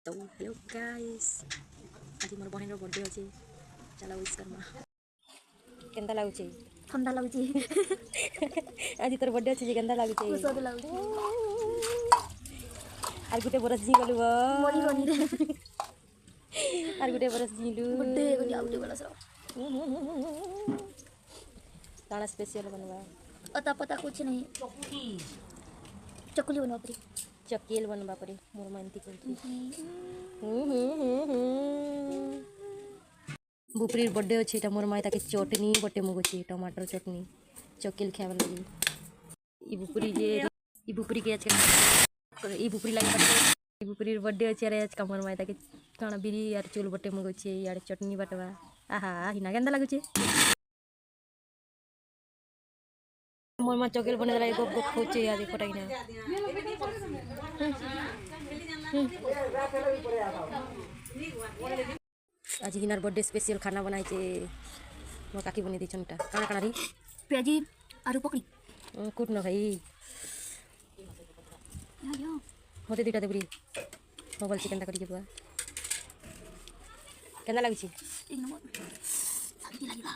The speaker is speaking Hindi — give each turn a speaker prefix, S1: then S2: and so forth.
S1: तो हेलो गाइस आज मोर बहन बर्थडे अच्छे चला विश करमा केंदा लागुचे
S2: ठंडा लगुची
S1: आज तोर बर्थडे अच्छे केंदा लागुचे
S2: खुश लगुची
S1: आर गुटे बरस जी गलु
S2: मरी गनी रे
S1: आर गुटे बरस जीलु
S2: बर्थडे गनी आउटे वाला सब
S1: ताना स्पेशल बनवा
S2: अता पता कुछ नहीं चकुली बनवा परी
S1: चकेल बनवा परे मोर मानती कोंती बुपरीर बर्थडे अच्छे एटा मोर माय ताके चटनी बटे मगुची टमाटर चटनी चकेल खावा लगी ई बुपरी के आज ई बुपरी लागी बटे ई बुपरीर बर्थडे अच्छे रे आज का मोर माय ताके काना बिरी यार चूल बटे मगुची यार चटनी बटवा आहा हिना गंदा लागुची मोर मा चकेल बने ला गप गप खोचे याद फटाई ना आज हिनार बर्थडे स्पेशल खाना बनाई छे मोर काकी बनी दी छनटा काना काना री
S2: प्याजी आरु पकड़ी
S1: कुट न भाई
S2: या
S1: होते दुटा देबरी मोबाइल चिकन ता करी के बुआ केना लागछि
S2: एक नंबर शांति लागिला